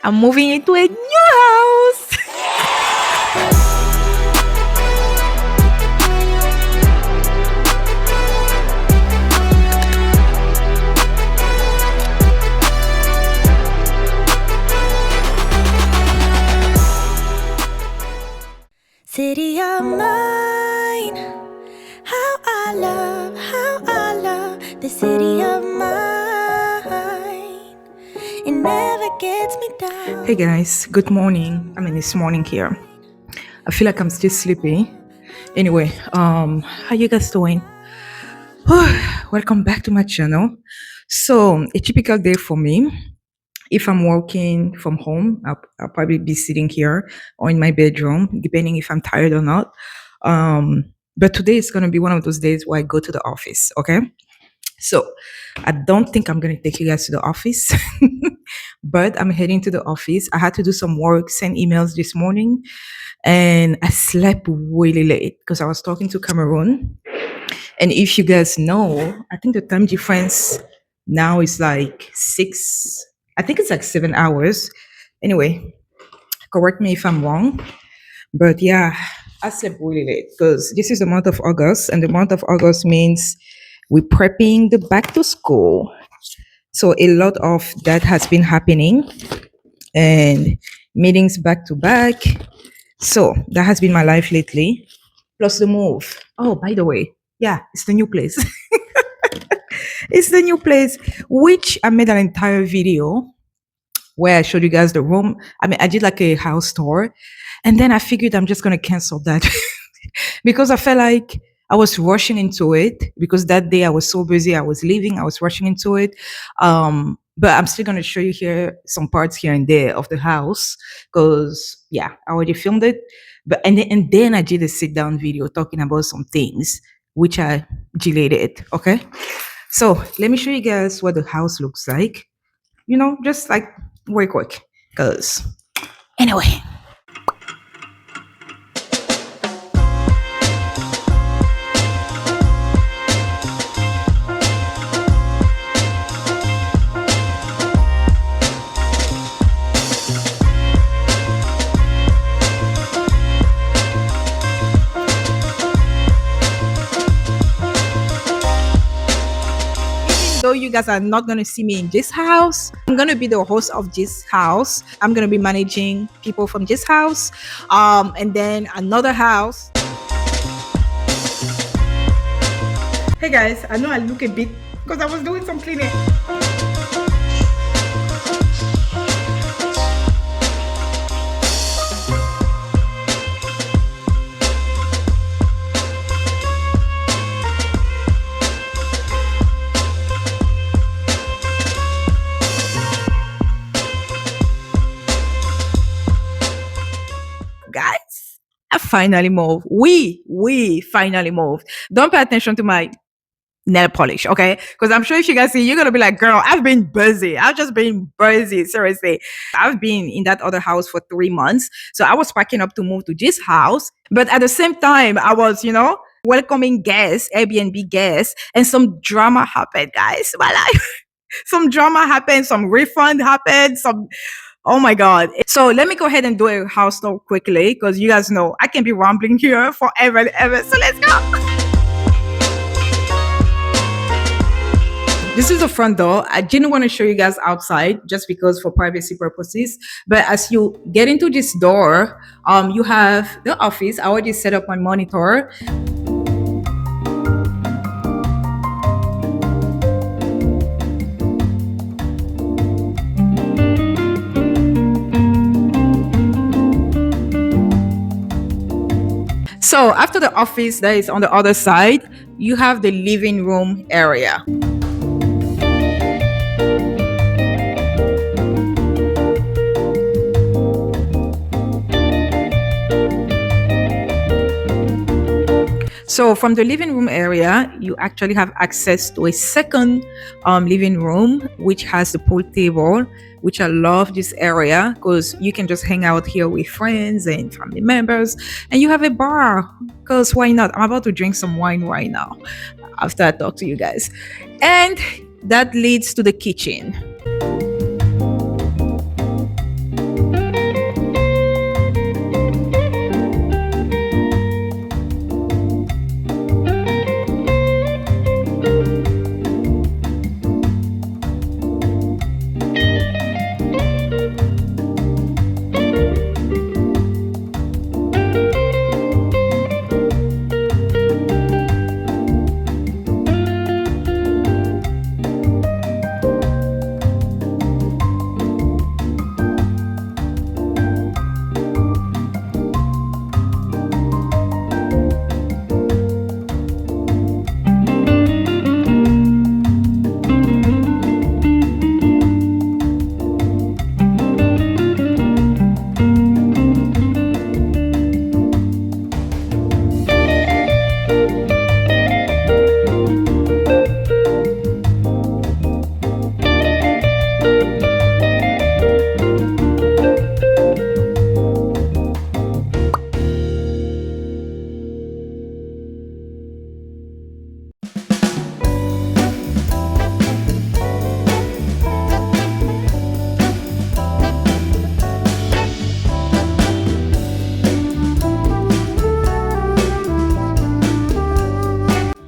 I'm moving into a new house. City of mine, how I love the city of mine. It never gets me down. Hey guys, good morning. It's morning here. I feel like I'm still sleepy. Anyway, how you guys doing? Welcome back to my channel. So, a typical day for me. If I'm working from home, I'll probably be sitting here or in my bedroom, depending if I'm tired or not. But today is going to be one of those days where I go to the office. Okay. So I don't think I'm going to take you guys to the office, but I'm heading to the office. I had to do some work, send emails this morning, and I slept really late because I was talking to Cameroon. And if you guys know, I think the time difference now is like I think it's like 7 hours. Anyway, correct me if I'm wrong. But yeah, I slept really late because this is the month of August, and the month of August means we're prepping the back to school. So a lot of that has been happening and meetings back to back. So that has been my life lately. Plus the move. Oh, by the way, yeah, it's the new place. It's the new place, which I made an entire video where I showed you guys the room. I did like a house tour, and then I figured I'm just gonna cancel that because I felt like I was rushing into it because that day I was so busy. I was leaving. I was rushing into it. But I'm still gonna show you here some parts here and there of the house because yeah, I already filmed it. But and then I did a sit down video talking about some things which I deleted. Okay, so let me show you guys what the house looks like. Just like very quick. Because anyway. Though you guys are not going to see me in this house, I'm going to be the host of this house. I'm going to be managing people from this house, and then another house. Hey guys, I know I look a bit because I was doing some cleaning. Guys, I finally moved. We finally moved. Don't pay attention to my nail polish, okay? Because I'm sure if you guys see, you're gonna be like, girl, I've been busy. I've just been busy. Seriously. I've been in that other house for 3 months. So I was packing up to move to this house. But at the same time, I was, welcoming guests, Airbnb guests, and some drama happened, guys. My life. Some drama happened, some refund happened, oh my god. So let me go ahead and do a house tour quickly because you guys know I can be rambling here forever and ever. So let's go. This is the front door. I didn't want to show you guys outside just because for privacy purposes. But as you get into this door, you have the office. I already set up my monitor. So after the office that is on the other side, you have the living room area. So from the living room area, you actually have access to a second living room, which has the pool table, which I love this area because you can just hang out here with friends and family members. And you have a bar because why not? I'm about to drink some wine right now after I talk to you guys. And that leads to the kitchen.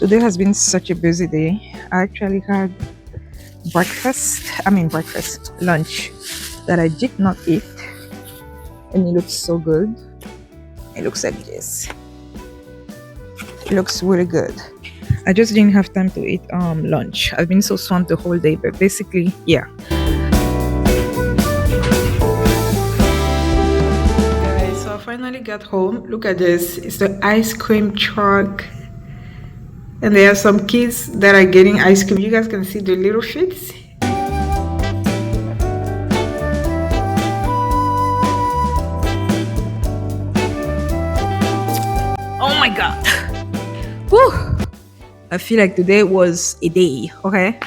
Today has been such a busy day. I actually had lunch that I did not eat, and it looks so good. It looks like this. It looks really good. I just didn't have time to eat lunch. I've been so swamped the whole day, but basically, yeah. Guys, so I finally got home. Look at this. It's the ice cream truck. And there are some kids that are getting ice cream. You guys can see the little feet. Oh my God. Whew. I feel like today was a day, okay?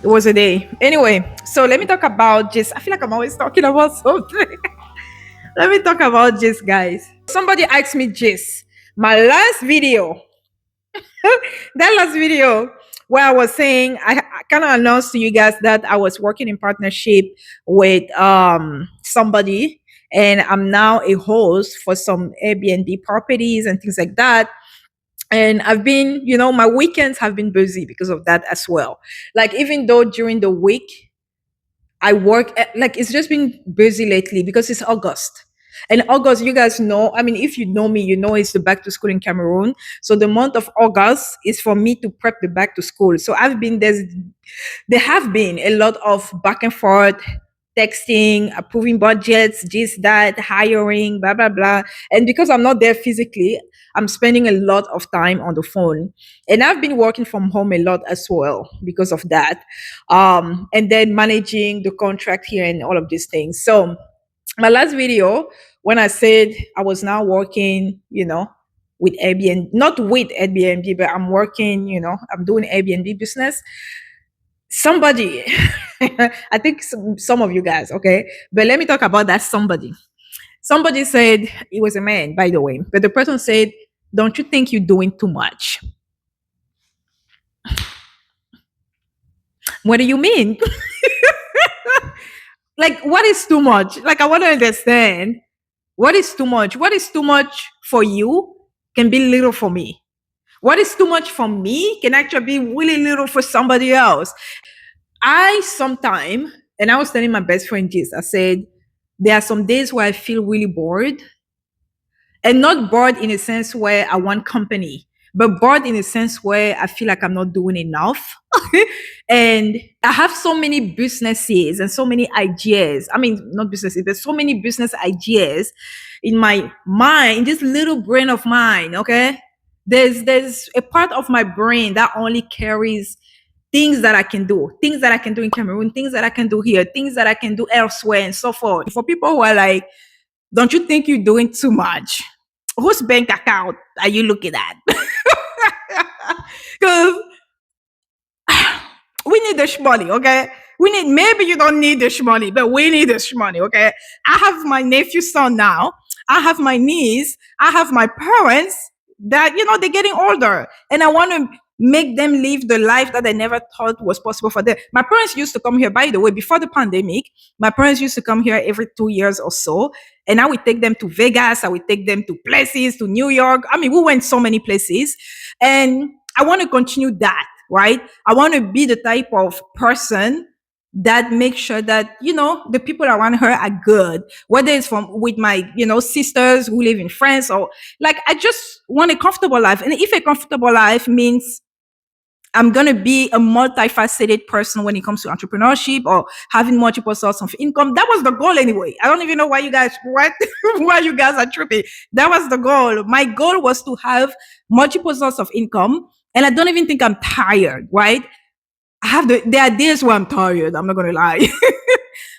It was a day. Anyway, so let me talk about just, I feel like I'm always talking about something. Let me talk about just, guys. Somebody asked me just, my last video, that last video where I was saying, I kind of announced to you guys that I was working in partnership with somebody, and I'm now a host for some Airbnb properties and things like that. And I've been, my weekends have been busy because of that as well. Like, even though during the week I work, like, it's just been busy lately because it's August. And August, you guys know, I mean, if you know me, you know it's the back to school in Cameroon. So the month of August is for me to prep the back to school. So there have been a lot of back and forth, texting, approving budgets, this, that, hiring, blah, blah, blah. And because I'm not there physically, I'm spending a lot of time on the phone. And I've been working from home a lot as well because of that. And then managing the contract here and all of these things. So my last video, when I said I was now working, with Airbnb, not with Airbnb, but I'm working, I'm doing Airbnb business. Somebody, I think some of you guys, okay, but let me talk about that somebody. Somebody said, it was a man, by the way, but the person said, don't you think you're doing too much? What do you mean? Like, what is too much? Like, I want to understand. What is too much? What is too much for you can be little for me. What is too much for me can actually be really little for somebody else. I was telling my best friend this, I said, there are some days where I feel really bored, and not bored in a sense where I want company, but bored in a sense where I feel like I'm not doing enough. And I have so many businesses and so many ideas. I mean, not businesses, but so many business ideas in my mind, this little brain of mine, okay? There's a part of my brain that only carries things that I can do in Cameroon, things that I can do here, things that I can do elsewhere, and so forth. For people who are like, don't you think you're doing too much? Whose bank account are you looking at? Because we need this money, okay? Maybe you don't need this money, but we need this money, okay? I have my nephew's son now. I have my niece. I have my parents that, they're getting older. And I want to make them live the life that they never thought was possible for them. My parents used to come here, by the way, before the pandemic. My parents used to come here every 2 years or so. And I would take them to Vegas. I would take them to places, to New York. I mean, we went so many places. And I want to continue that, right? I want to be the type of person that makes sure that, the people around her are good, whether it's with my, sisters who live in France, or like, I just want a comfortable life. And if a comfortable life means I'm going to be a multifaceted person when it comes to entrepreneurship or having multiple sources of income. That was the goal anyway. I don't even know why you guys are tripping. That was the goal. My goal was to have multiple sources of income. And I don't even think I'm tired, right? There are days where I'm tired. I'm not going to lie.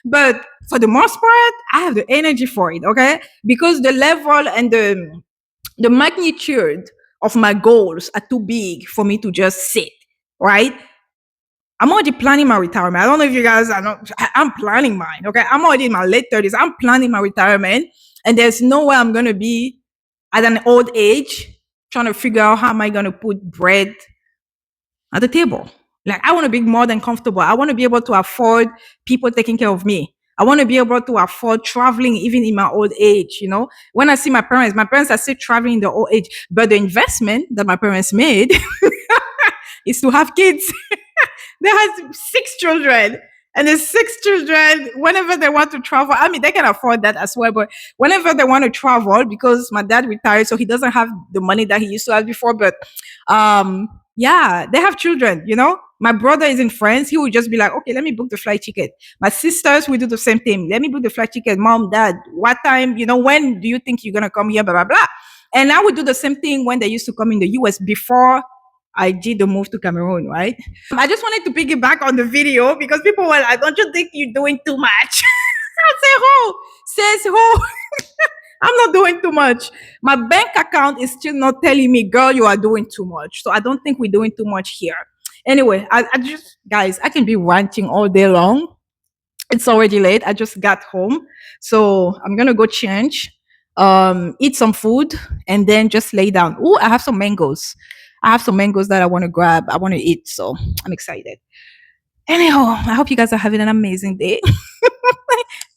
But for the most part, I have the energy for it. Okay. Because the level and the magnitude of my goals are too big for me to just sit. Right? I'm already planning my retirement. I don't know if you guys are not, I'm planning mine. Okay. I'm already in my late 30s. I'm planning my retirement. And there's no way I'm going to be at an old age trying to figure out how am I going to put bread at the table. Like, I want to be more than comfortable. I want to be able to afford people taking care of me. I want to be able to afford traveling even in my old age. When I see my parents are still traveling in their old age, but the investment that my parents made is to have kids. They has 6 children. And the 6 children, whenever they want to travel, I mean, they can afford that as well. But whenever they want to travel, because my dad retired, so he doesn't have the money that he used to have before. But yeah, they have children, you know. My brother is in France. He would just be like, okay, let me book the flight ticket. My sisters will do the same thing. Let me book the flight ticket. Mom, dad, what time, when do you think you're going to come here? Blah, blah, blah. And I would do the same thing when they used to come in the US before I did the move to Cameroon, right? I just wanted to piggyback on the video because people were like, don't you think you're doing too much? I say, who? Says who? I'm not doing too much. My bank account is still not telling me, girl, you are doing too much. So I don't think we're doing too much here. Anyway, I just, guys, I can be ranting all day long. It's already late. I just got home. So I'm going to go change, eat some food, and then just lay down. Oh, I have some mangoes. I have some mangoes that I want to grab. I want to eat. So I'm excited. Anyhow, I hope you guys are having an amazing day.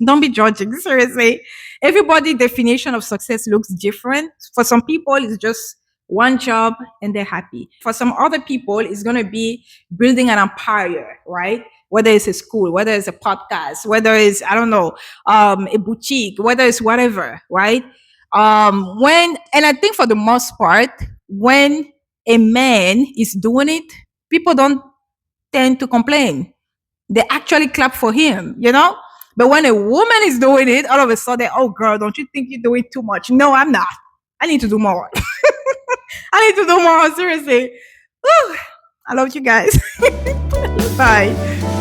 Don't be judging, seriously. Everybody's definition of success looks different. For some people, it's just one job and they're happy. For some other people, it's going to be building an empire, right? Whether it's a school, whether it's a podcast, whether it's, I don't know, a boutique, whether it's whatever, right? And I think for the most part, when a man is doing it, people don't tend to complain. They actually clap for him, But when a woman is doing it, all of a sudden, oh girl, don't you think you're doing too much? No, I'm not. I need to do more. I need to do more, seriously. Whew. I love you guys. Bye.